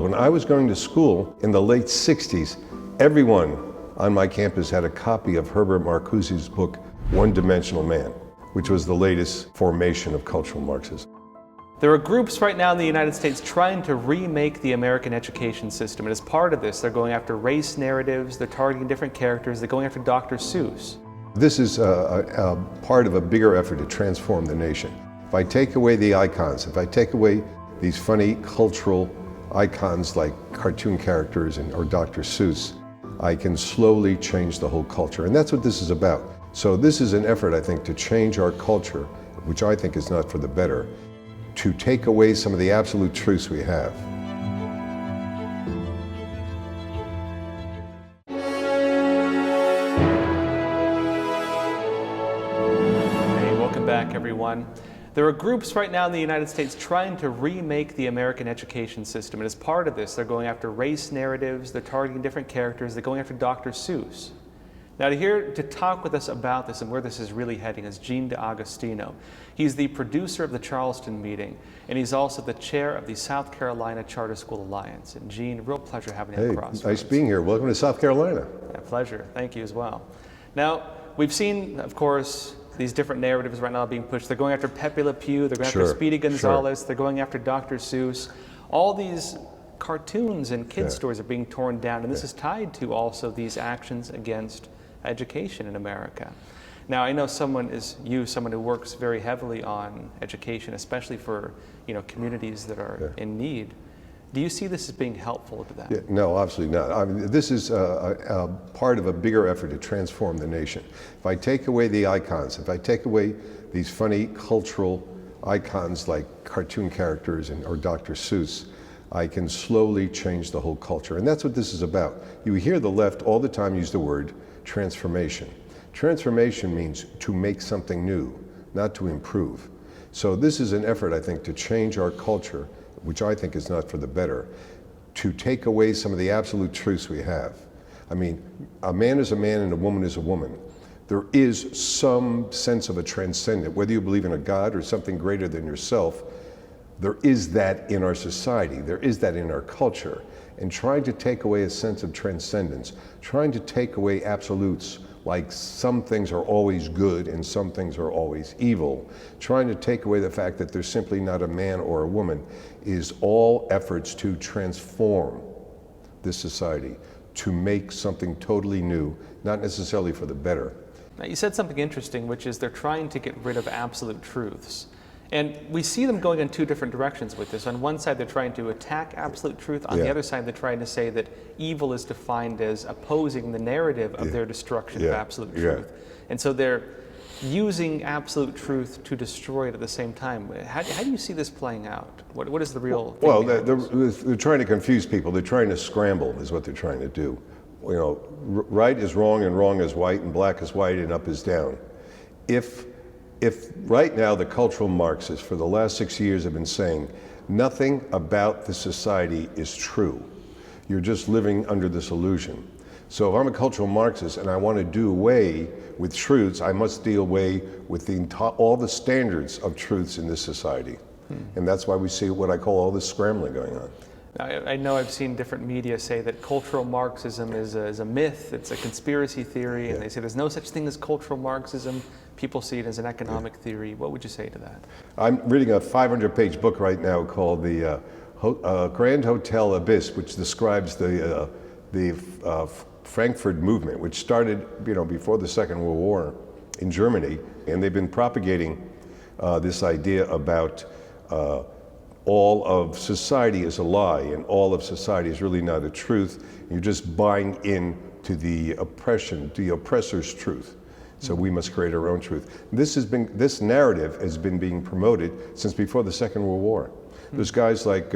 When I was going to school in the late 60s, everyone on my campus had a copy of Herbert Marcuse's book, One-Dimensional Man, which was the latest formation of cultural Marxism. There are groups right now in the United States trying to remake the American education system, and as part of this, they're going after race narratives, they're targeting different characters, they're going after Dr. Seuss. This is a part of a bigger effort to transform the nation. If I take away the icons, if I take away these funny cultural icons like cartoon characters or Dr. Seuss, I can slowly change the whole culture. And that's what this is about. So this is an effort, I think, to change our culture, which I think is not for the better, to take away some of the absolute truths we have. Hey, welcome back, everyone. There are groups right now in the United States trying to remake the American education system, and as part of this, they're going after race narratives, they're targeting different characters, they're going after Dr. Seuss. Now, to talk with us about this and where this is really heading is Gene D'Agostino. He's the producer of the Charleston Meeting, and he's also the chair of the South Carolina Charter School Alliance. And Gene, real pleasure having you at Crossroads. Nice being here. Welcome to South Carolina. Yeah, pleasure. Thank you as well. Now, we've seen, of course, these different narratives right now being pushed. They're going after Pepe Le Pew, they're going after Speedy Gonzales, they're going after Dr. Seuss. All these cartoons and kids' stories are being torn down, and this is tied to also these actions against education in America. Now, I know someone who works very heavily on education, especially for communities that are in need. Do you see this as being helpful to that? No, absolutely not. I mean, this is a part of a bigger effort to transform the nation. If I take away the icons, if I take away these funny cultural icons like cartoon characters or Dr. Seuss, I can slowly change the whole culture. And that's what this is about. You hear the left all the time use the word transformation. Transformation means to make something new, not to improve. So this is an effort, I think, to change our culture, which I think is not for the better, to take away some of the absolute truths we have. I mean, a man is a man and a woman is a woman. There is some sense of a transcendent, whether you believe in a God or something greater than yourself, there is that in our society, there is that in our culture. And trying to take away a sense of transcendence, trying to take away absolutes, like some things are always good and some things are always evil, trying to take away the fact that there's simply not a man or a woman, is all efforts to transform this society, to make something totally new, not necessarily for the better. Now, you said something interesting, which is they're trying to get rid of absolute truths. And we see them going in two different directions with this. On one side, they're trying to attack absolute truth. On the other side, they're trying to say that evil is defined as opposing the narrative of their destruction of absolute truth. And so they're using absolute truth to destroy it at the same time. How do you see this playing out? What is the real thing? Well, they're trying to confuse people. They're trying to scramble is what they're trying to do. You know, right is wrong and wrong is white and black is white and up is down. If right now the cultural Marxists for the last 6 years have been saying nothing about the society is true, you're just living under this illusion. So if I'm a cultural Marxist and I want to do away with truths, I must deal away with all the standards of truths in this society. And that's why we see what I call all this scrambling going on. I know I've seen different media say that cultural Marxism is a myth, it's a conspiracy theory, and they say there's no such thing as cultural Marxism. People see it as an economic theory. What would you say to that? I'm reading a 500-page book right now called the Grand Hotel Abyss, which describes the Frankfurt movement, which started before the Second World War in Germany, and they've been propagating this idea about all of society is a lie and all of society is really not a truth. You're just buying into the oppression, the oppressor's truth. So we must create our own truth. This narrative has been being promoted since before the Second World War. There's guys like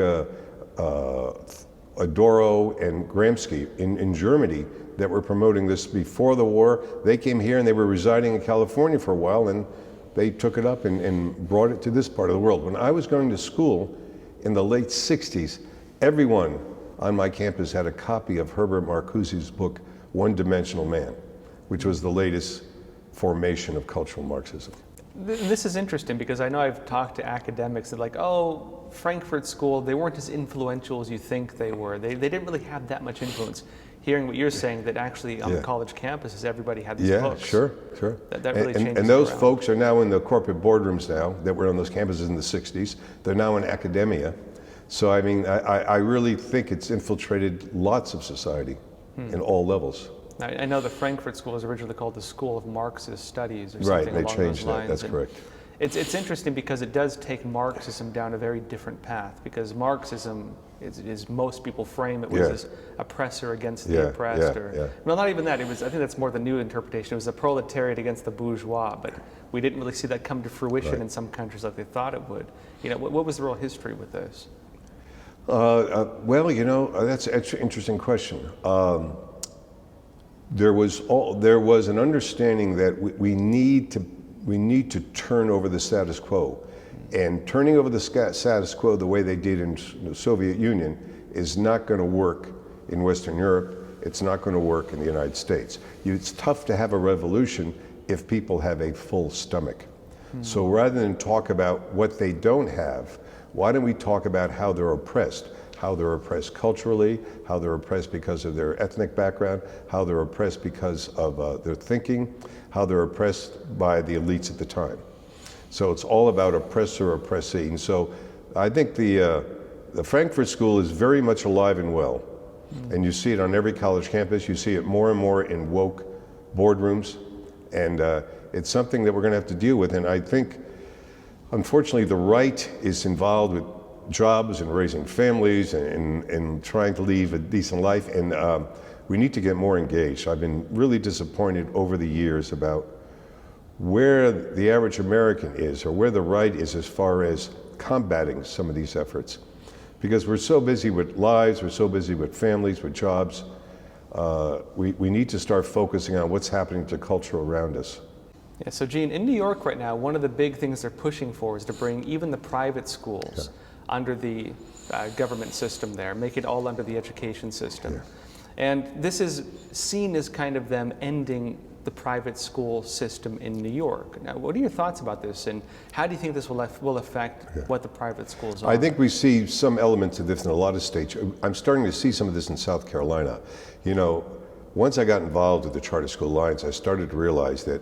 Adorno and Gramsci in Germany that were promoting this before the war. They came here and they were residing in California for a while, and they took it up and brought it to this part of the world. When I was going to school in the late 60s, everyone on my campus had a copy of Herbert Marcuse's book, One-Dimensional Man, which was the latest formation of cultural Marxism. This is interesting because I know I've talked to academics that like, oh, Frankfurt School, they weren't as influential as you think they were. They didn't really have that much influence. Hearing what you're saying, that actually on the college campuses, everybody had these books. Sure. That really changes. And those around. folks are now in the corporate boardrooms now that were on those campuses in the 60s. They're now in academia. So I mean, I really think it's infiltrated lots of society in all levels. I know the Frankfurt School was originally called the School of Marxist Studies or Right, something they along changed those lines. that, that's And correct. It's interesting because it does take Marxism down a very different path, because Marxism is most people frame it was this oppressor against the oppressed. Well, not even that. I think that's more the new interpretation. It was the proletariat against the bourgeois, but we didn't really see that come to fruition in some countries like they thought it would. You know, what was the real history with this? Well, you know, that's an interesting question. There was an understanding that we need to turn over the status quo, and turning over the status quo the way they did in the Soviet Union is not going to work in Western Europe. It's not going to work in the United States. It's tough to have a revolution if people have a full stomach. So rather than talk about what they don't have, why don't we talk about how they're oppressed? How they're oppressed culturally, how they're oppressed because of their ethnic background, how they're oppressed because of their thinking, how they're oppressed by the elites at the time. So it's all about oppressor, oppressee. And so I think the Frankfurt School is very much alive and well. And you see it on every college campus. You see it more and more in woke boardrooms. And it's something that we're going to have to deal with. And I think, unfortunately, the right is involved with jobs and raising families and trying to lead a decent life. And we need to get more engaged. I've been really disappointed over the years about where the average American is, or where the right is as far as combating some of these efforts. Because we're so busy with lives, we're so busy with families, with jobs. We need to start focusing on what's happening to culture around us. Yeah, so Gene, in New York right now, one of the big things they're pushing for is to bring even the private schools under the government system there, make it all under the education system. And this is seen as kind of them ending the private school system in New York. Now, what are your thoughts about this, and how do you think this will affect what the private schools are? I think we see some elements of this in a lot of states. I'm starting to see some of this in South Carolina. You know, once I got involved with the Charter School Alliance, I started to realize that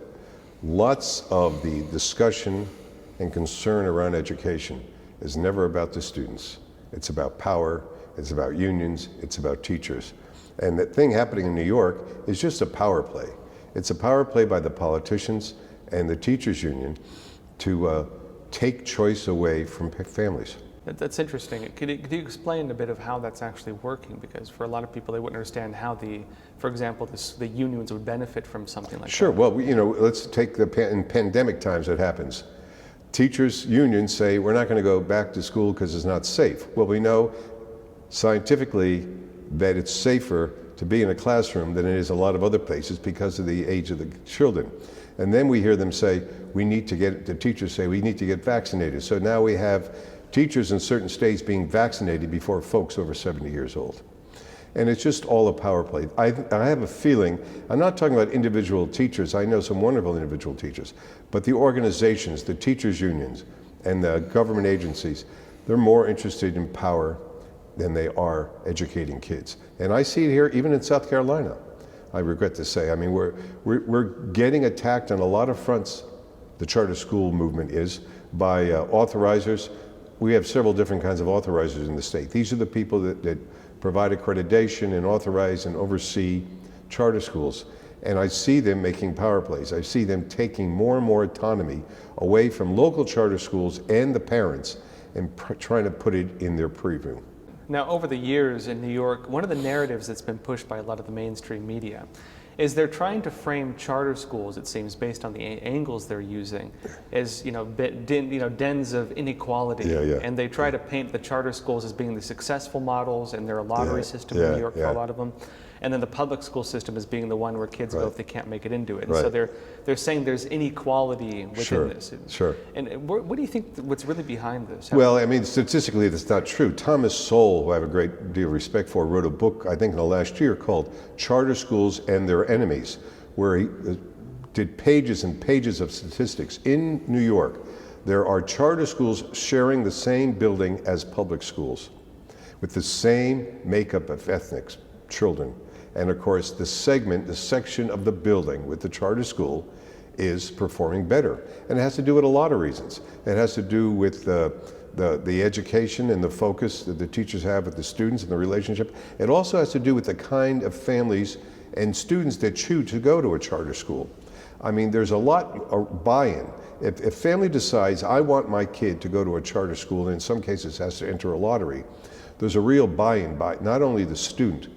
lots of the discussion and concern around education is never about the students. It's about power, it's about unions, it's about teachers. And the thing happening in New York is just a power play. It's a power play by the politicians and the teachers union to take choice away from families. That's interesting. Could you explain a bit of how that's actually working? Because for a lot of people, they wouldn't understand how for example, the unions would benefit from something like that. Sure. Well, you know, let's take in pandemic times it happens. Teachers unions say we're not going to go back to school because it's not safe. Well, we know scientifically that it's safer to be in a classroom than it is a lot of other places because of the age of the children. And then we hear them say, the teachers say we need to get vaccinated. So now we have teachers in certain states being vaccinated before folks over 70 years old. And it's just all a power play. I have a feeling, I'm not talking about individual teachers, I know some wonderful individual teachers, but the organizations, the teachers unions, and the government agencies, they're more interested in power than they are educating kids. And I see it here even in South Carolina, I regret to say. I mean, we're getting attacked on a lot of fronts, the charter school movement is, by authorizers. We have several different kinds of authorizers in the state. These are the people that provide accreditation and authorize and oversee charter schools. And I see them making power plays. I see them taking more and more autonomy away from local charter schools and the parents and trying to put it in their purview. Now, over the years in New York, one of the narratives that's been pushed by a lot of the mainstream media is they're trying to frame charter schools, it seems, based on the angles they're using, as dens of inequality. And they try to paint the charter schools as being the successful models, and they're a lottery system in New York for a lot of them. And then the public school system as being the one where kids go if they can't make it into it. And so they're saying there's inequality within this. And what do you think what's really behind this? Well, I mean, statistically, that's not true. Thomas Sowell, who I have a great deal of respect for, wrote a book, I think in the last year, called Charter Schools and Their Enemies, where he did pages and pages of statistics. In New York, there are charter schools sharing the same building as public schools with the same makeup of ethnic children. And of course, the section of the building with the charter school is performing better. And it has to do with a lot of reasons. It has to do with the education and the focus that the teachers have with the students and the relationship. It also has to do with the kind of families and students that choose to go to a charter school. I mean, there's a lot of buy-in. If family decides, I want my kid to go to a charter school, and in some cases has to enter a lottery, there's a real buy-in by not only the student,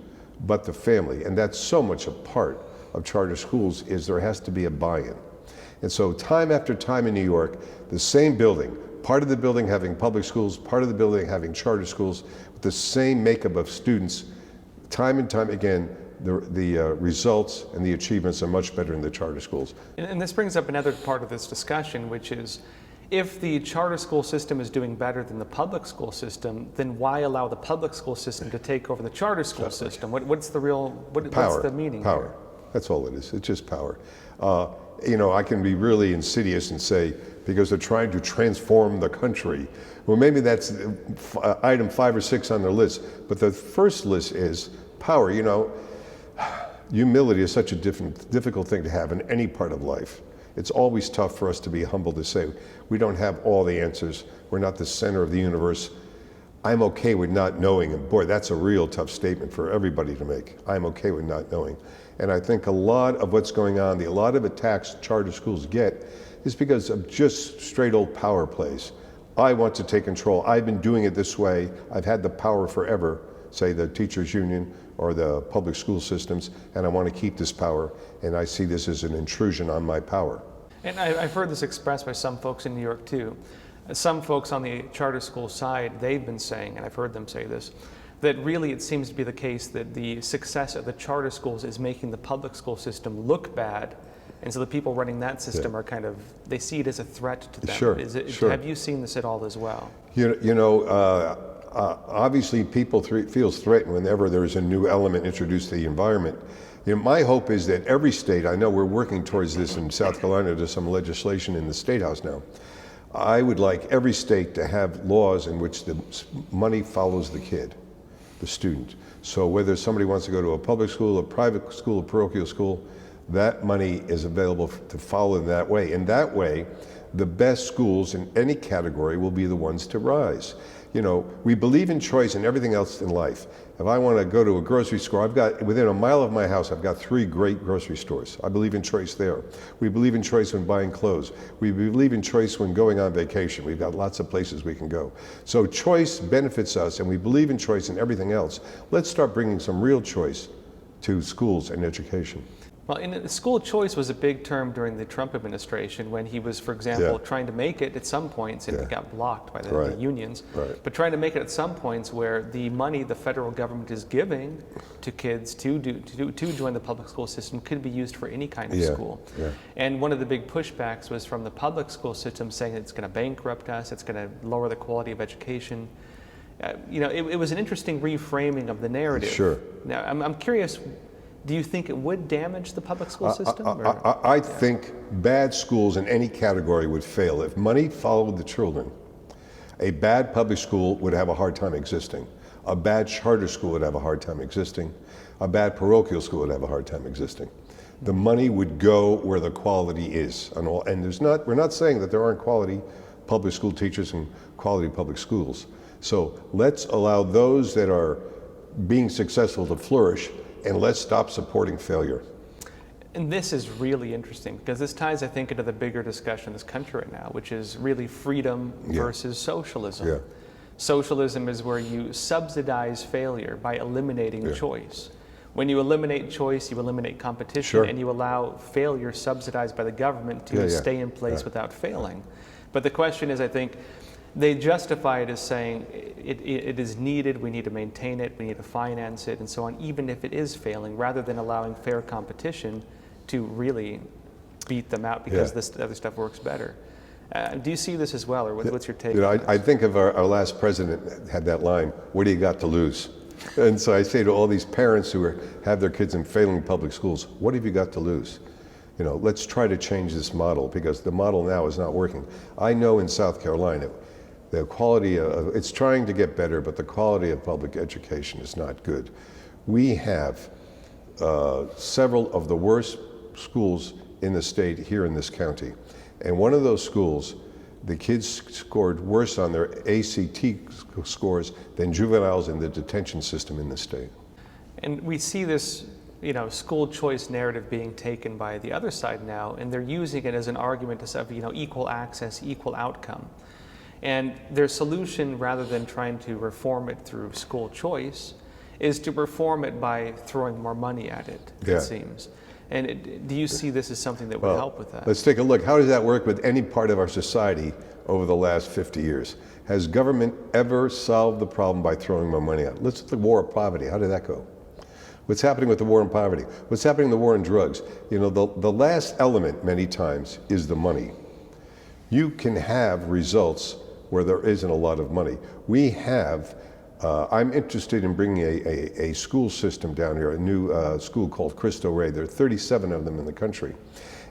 but the family. And that's so much a part of charter schools, is there has to be a buy-in. And so time after time in New York, the same building, part of the building having public schools, part of the building having charter schools, with the same makeup of students, time and time again, the results and the achievements are much better in the charter schools. And this brings up another part of this discussion, which is, if the charter school system is doing better than the public school system, then why allow the public school system to take over the charter school system? What's the real, what's the meaning Power. here? That's all it is. It's just power. You know, I can be really insidious and say, because they're trying to transform the country. Well, maybe that's item 5 or 6 on their list. But the first list is power. You know, humility is such a difficult thing to have in any part of life. It's always tough for us to be humble, to say we don't have all the answers. We're not the center of the universe. I'm okay with not knowing. And boy, that's a real tough statement for everybody to make. I'm okay with not knowing. And I think a lot of what's going on, a lot of attacks charter schools get, is because of just straight old power plays. I want to take control. I've been doing it this way. I've had the power forever, say the teachers union or the public school systems, and I want to keep this power, and I see this as an intrusion on my power. And I've heard this expressed by some folks in New York too. Some folks on the charter school side, they've been saying, and I've heard them say this, that really it seems to be the case that the success of the charter schools is making the public school system look bad, and so the people running that system are kind of, they see it as a threat to them. Sure, sure. Have you seen this at all as well? You know, obviously people feels threatened whenever there's a new element introduced to the environment. You know, my hope is that every state, I know we're working towards this in South Carolina, there's some legislation in the State House now. I would like every state to have laws in which the money follows the kid, the student. So whether somebody wants to go to a public school, a private school, a parochial school, that money is available to follow in that way. And that way, the best schools in any category will be the ones to rise. You know, we believe in choice and everything else in life. If I want to go to a grocery store, I've got, within a mile of my house, I've got 3 great grocery stores. I believe in choice there. We believe in choice when buying clothes. We believe in choice when going on vacation. We've got lots of places we can go. So choice benefits us, and we believe in choice in everything else. Let's start bringing some real choice to schools and education. Well, and school choice was a big term during the Trump administration when he was, for example, trying to make it at some points, and it got blocked by the unions, but trying to make it at some points where the money the federal government is giving to kids to join the public school system could be used for any kind of school. And one of the big pushbacks was from the public school system saying it's going to bankrupt us, it's going to lower the quality of education. You know, it was an interesting reframing of the narrative. Sure. Now, I'm curious, do you think it would damage the public school system? I think bad schools in any category would fail. If money followed the children, a bad public school would have a hard time existing. A bad charter school would have a hard time existing. A bad parochial school would have a hard time existing. The money would go where the quality is. And we're not saying that there aren't quality public school teachers and quality public schools. So let's allow those that are being successful to flourish, and let's stop supporting failure. And this is really interesting because this ties, I think, into the bigger discussion in this country right now, which is really freedom versus socialism. Socialism is where you subsidize failure by eliminating choice. When you eliminate choice, you eliminate competition, and you allow failure subsidized by the government to stay in place without failing. But the question is, I think, they justify it as saying it is needed, we need to maintain it, we need to finance it, and so on, even if it is failing, rather than allowing fair competition to really beat them out because this other stuff works better. Do you see this as well, or what's your take? You know, I think of our last president had that line, "What do you got to lose?" And so I say to all these parents who have their kids in failing public schools, what have you got to lose? you know, let's try to change this model because the model now is not working. I know in South Carolina, the quality of, it's trying to get better, but the quality of public education is not good. We have several of the worst schools in the state here in this county. And one of those schools, the kids scored worse on their ACT scores than juveniles in the detention system in the state. And we see this, you know, school choice narrative being taken by the other side now, and they're using it as an argument of, you know, equal access, equal outcome. And their solution, rather than trying to reform it through school choice, is to reform it by throwing more money at it, it seems. And do you see this as something that would help with that? Let's take a look. How does that work with any part of our society over the last 50 years? Has government ever solved the problem by throwing more money at it? Let's look at the war of poverty. How did that go? What's happening with the war on poverty? What's happening in the war on drugs? You know, the last element many times is the money. You can have results where there isn't a lot of money. We have, I'm interested in bringing a school system down here, a new school called Cristo Rey. There are 37 of them in the country.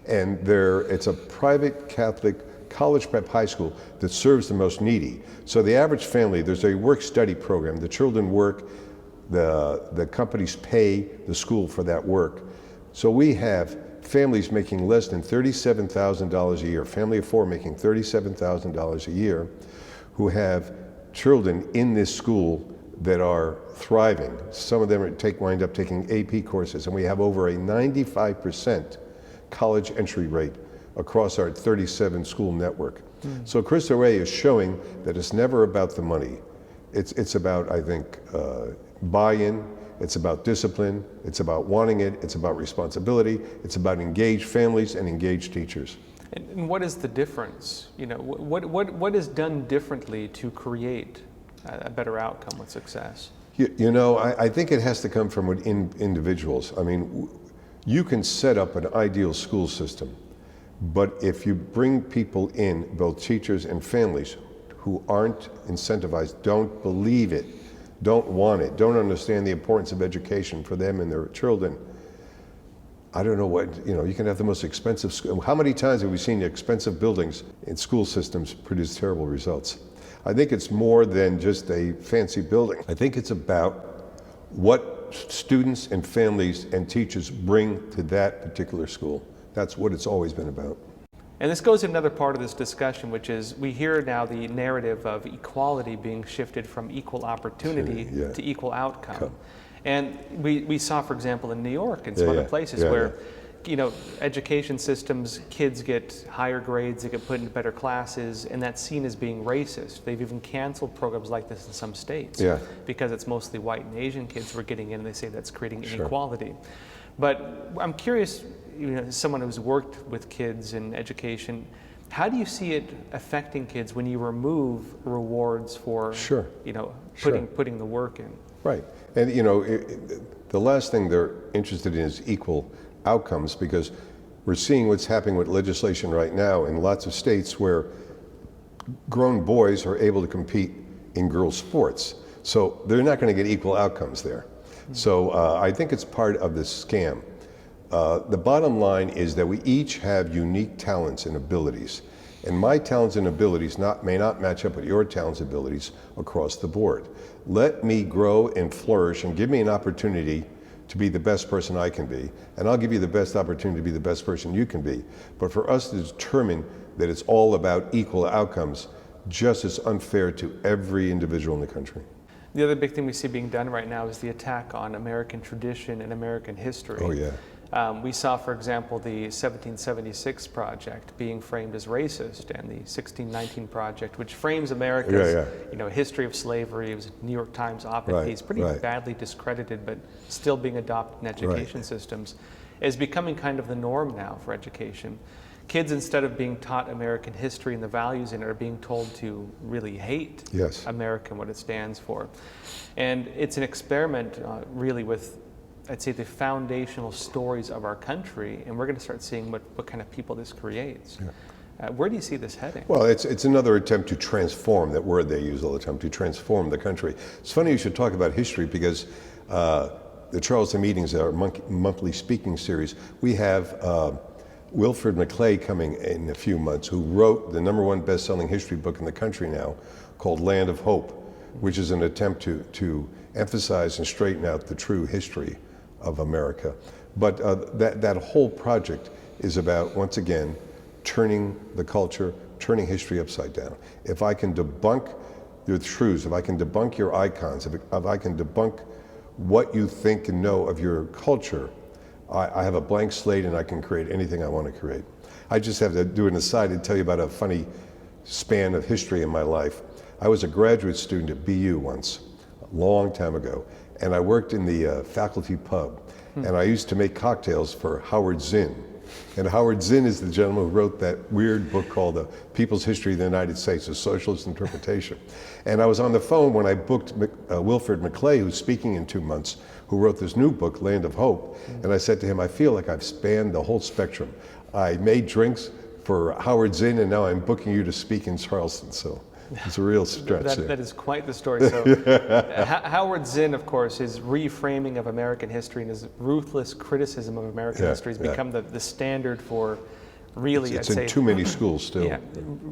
And it's a private Catholic college prep high school that serves the most needy. So the average family, there's a work-study program. The children work, the companies pay the school for that work. So we have families making less than $37,000 a year, family of four making $37,000 a year, who have children in this school that are thriving. Some of them wind up taking AP courses, and we have over a 95% college entry rate across our 37 school network. So Cristo Rey is showing that it's never about the money. It's about, I think, buy-in, it's about discipline, it's about wanting it, it's about responsibility, it's about engaged families and engaged teachers. And what is the difference? You know, what is done differently to create a better outcome with success? You know, I think it has to come from individuals. I mean, you can set up an ideal school system, but if you bring people in, both teachers and families, who aren't incentivized, don't believe it, don't want it, don't understand the importance of education for them and their children, I don't know what, you know, you can have the most expensive school. How many times have we seen expensive buildings in school systems produce terrible results? I think it's more than just a fancy building. I think it's about what students and families and teachers bring to that particular school. That's what it's always been about. And this goes to another part of this discussion, which is we hear now the narrative of equality being shifted from equal opportunity to equal outcome. And we saw, for example, in New York and some other places where, you know, education systems, kids get higher grades, they get put into better classes, and that's seen as being racist. They've even canceled programs like this in some states because it's mostly white and Asian kids who are getting in, and they say that's creating inequality. But I'm curious, you know, as someone who's worked with kids in education, how do you see it affecting kids when you remove rewards for, you know, putting the work in? Right. And, you know, the last thing they're interested in is equal outcomes, because we're seeing what's happening with legislation right now in lots of states where grown boys are able to compete in girls' sports. So they're not going to get equal outcomes there. So I think it's part of this scam. The bottom line is that we each have unique talents and abilities. And my talents and abilities may not match up with your talents and abilities across the board. Let me grow and flourish and give me an opportunity to be the best person I can be. And I'll give you the best opportunity to be the best person you can be. But for us to determine that it's all about equal outcomes, just as unfair to every individual in the country. The other big thing we see being done right now is the attack on American tradition and American history. Oh, yeah. We saw, for example, the 1776 Project being framed as racist, and the 1619 Project, which frames America's you know, history of slavery. It was a New York Times op-ed piece, pretty badly discredited, but still being adopted in education systems, is becoming kind of the norm now for education. Kids, instead of being taught American history and the values in it, are being told to really hate America and what it stands for. And it's an experiment really with, I'd say, the foundational stories of our country, and we're going to start seeing what kind of people this creates. Where do you see this heading? Well, it's another attempt to transform, that word they use all the time, to transform the country. It's funny you should talk about history, because the Charleston Meetings, our monthly speaking series, we have Wilfred McClay coming in a few months, who wrote the #1 best-selling history book in the country now called Land of Hope, which is an attempt to emphasize and straighten out the true history of America. But that whole project is about, once again, turning the culture, turning history upside down. If I can debunk your truths, if I can debunk your icons, if I can debunk what you think and know of your culture, I have a blank slate and I can create anything I want to create. I just have to do an aside and tell you about a funny span of history in my life. I was a graduate student at BU once, a long time ago, and I worked in the faculty pub, and I used to make cocktails for Howard Zinn. And Howard Zinn is the gentleman who wrote that weird book called The People's History of the United States, A Socialist Interpretation. And I was on the phone when I booked Wilfred McClay, who's speaking in 2 months, who wrote this new book, Land of Hope. And I said to him, I feel like I've spanned the whole spectrum. I made drinks for Howard Zinn, and now I'm booking you to speak in Charleston. So it's a real stretch. That is quite the story. So Howard Zinn, of course, his reframing of American history and his ruthless criticism of American history has become the standard for really, it's in too many schools still. Yeah,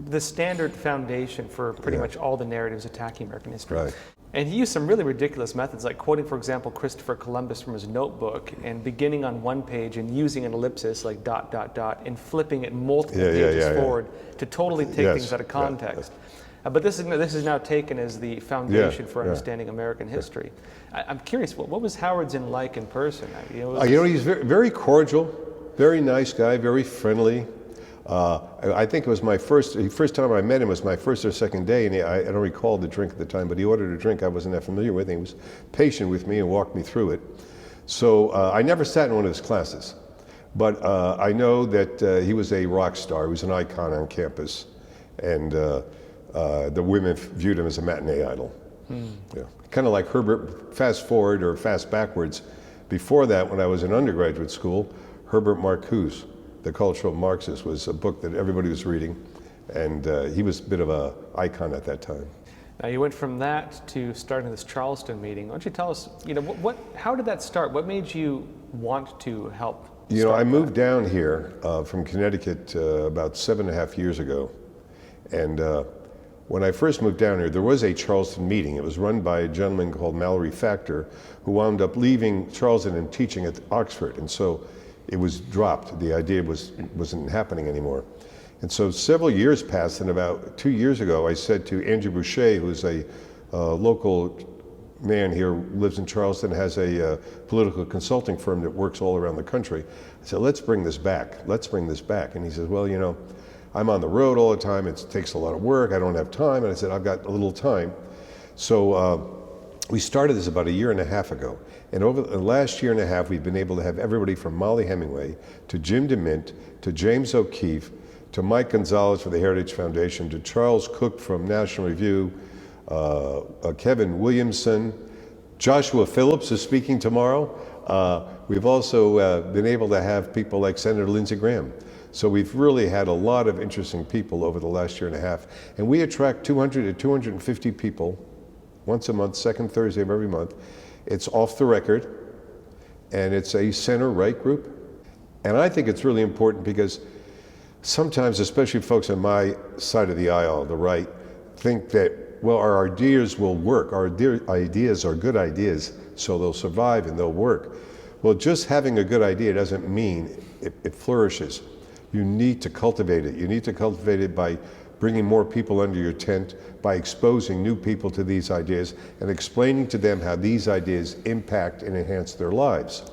the standard foundation for pretty much all the narratives attacking American history. Right. And he used some really ridiculous methods, like quoting, for example, Christopher Columbus from his notebook and beginning on one page and using an ellipsis like ... and flipping it multiple pages forward to totally take things out of context. But this is now taken as the foundation for understanding American history. I'm curious, what was Howard Zinn like in person? He's very, very cordial, very nice guy, very friendly. I think it was the first time I met him was my first or second day, and I don't recall the drink at the time, but he ordered a drink I wasn't that familiar with, and he was patient with me and walked me through it. So I never sat in one of his classes, but I know that he was a rock star. He was an icon on campus, and the women viewed him as a matinee idol. Yeah. Kind of like Herbert, fast forward or fast backwards. Before that, when I was in undergraduate school, Herbert Marcuse, The Cultural Marxist, was a book that everybody was reading, and he was a bit of an icon at that time. Now you went from that to starting this Charleston meeting. Why don't you tell us, how did that start? What made you want to help? I moved down here from Connecticut about 7.5 years ago, and when I first moved down here, there was a Charleston Meeting. It was run by a gentleman called Mallory Factor, who wound up leaving Charleston and teaching at Oxford, and so it was dropped. The idea wasn't happening anymore. And so several years passed, and about 2 years ago, I said to Andrew Boucher, who's a local man here, lives in Charleston, has a political consulting firm that works all around the country. I said, let's bring this back. Let's bring this back. And he says, well, I'm on the road all the time. It takes a lot of work. I don't have time. And I said, I've got a little time. So we started this about 1.5 years ago. And over the last 1.5 years, we've been able to have everybody from Molly Hemingway to Jim DeMint to James O'Keefe to Mike Gonzalez for the Heritage Foundation to Charles Cook from National Review, Kevin Williamson, Joshua Phillips is speaking tomorrow. We've also been able to have people like Senator Lindsey Graham. So we've really had a lot of interesting people over the last 1.5 years. And we attract 200 to 250 people once a month, second Thursday of every month. It's off the record, and it's a center-right group. And I think it's really important because sometimes, especially folks on my side of the aisle, the right, think that, well, our ideas will work. Our ideas are good ideas, so they'll survive and they'll work. Well, just having a good idea doesn't mean it flourishes. You need to cultivate it. You need to cultivate it by bringing more people under your tent, by exposing new people to these ideas and explaining to them how these ideas impact and enhance their lives.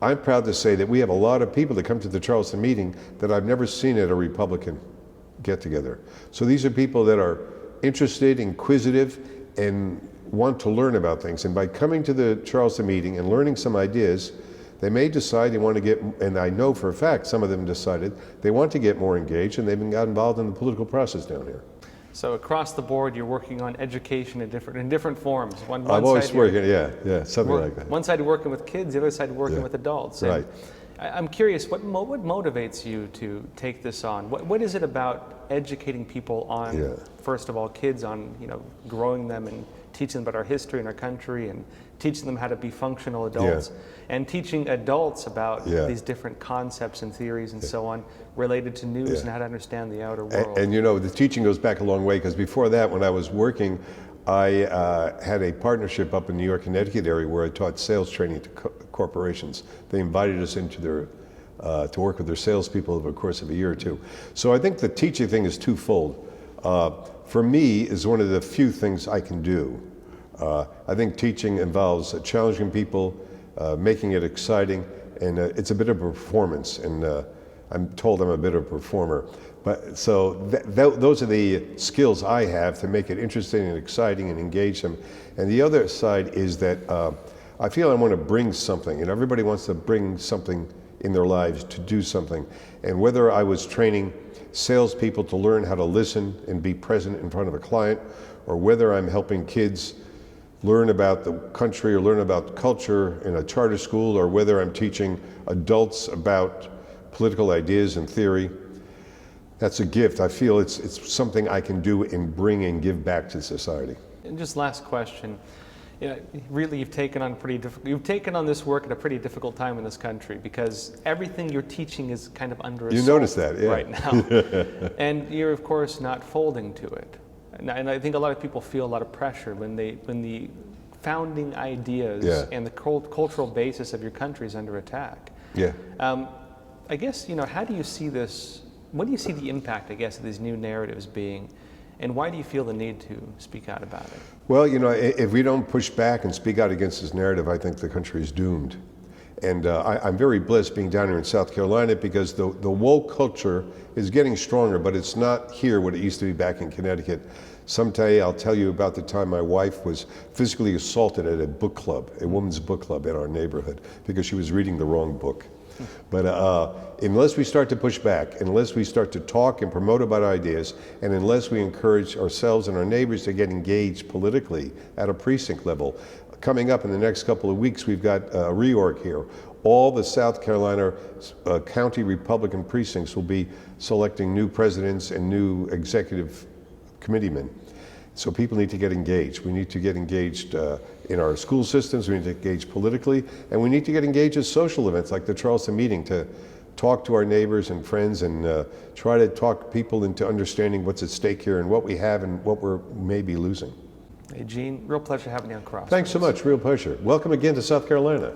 I'm proud to say that we have a lot of people that come to the Charleston Meeting that I've never seen at a Republican get-together. So these are people that are interested, inquisitive, and want to learn about things. And by coming to the Charleston Meeting and learning some ideas, they may decide they want to get, and I know for a fact some of them decided they want to get more engaged, and they've got involved in the political process down here. So across the board, you're working on education in different forms. I'm always working, something like that. One side working with kids, the other side working with adults. Right. I'm curious, what motivates you to take this on? What is it about educating people on, first of all, kids, on growing them and teaching them about our history and our country and teaching them how to be functional adults and teaching adults about these different concepts and theories and so on related to news and how to understand the outer world. And you know, the teaching goes back a long way, because before that, when I was working, I had a partnership up in New York, Connecticut area where I taught sales training to corporations. They invited us into their to work with their salespeople over the course of a year or two. So I think the teaching thing is twofold. For me, is one of the few things I can do. I think teaching involves challenging people, making it exciting, and it's a bit of a performance. And I'm told I'm a bit of a performer. But so those are the skills I have to make it interesting and exciting and engage them. And the other side is that I feel I want to bring something, and everybody wants to bring something in their lives to do something. And whether I was training salespeople to learn how to listen and be present in front of a client, or whether I'm helping kids learn about the country or learn about culture in a charter school, or whether I'm teaching adults about political ideas and theory, that's a gift. I feel it's something I can do and bring and give back to society. And just last question. You know, really, you've taken on this work at a pretty difficult time in this country, because everything you're teaching is kind of under assault. You notice that, right now, and you're of course not folding to it. And I think a lot of people feel a lot of pressure when the founding ideas and the cultural basis of your country is under attack. Yeah. I guess, you know, how do you see this? What do you see the impact, I guess, of these new narratives being? And why do you feel the need to speak out about it? Well, you know, if we don't push back and speak out against this narrative, I think the country is doomed. And I'm very blessed being down here in South Carolina, because the woke culture is getting stronger, but it's not here what it used to be back in Connecticut. Someday I'll tell you about the time my wife was physically assaulted at a book club, a women's book club in our neighborhood, because she was reading the wrong book. But unless we start to push back, unless we start to talk and promote about ideas, and unless we encourage ourselves and our neighbors to get engaged politically at a precinct level, coming up in the next couple of weeks, we've got a reorg here. All the South Carolina county Republican precincts will be selecting new presidents and new executive committeemen. So people need to get engaged. We need to get engaged in our school systems, we need to engage politically, and we need to get engaged at social events like the Charleston Meeting to talk to our neighbors and friends and try to talk people into understanding what's at stake here and what we have and what we're maybe losing. Hey, Gene, real pleasure having you on Crossroads. Thanks so much, real pleasure. Welcome again to South Carolina.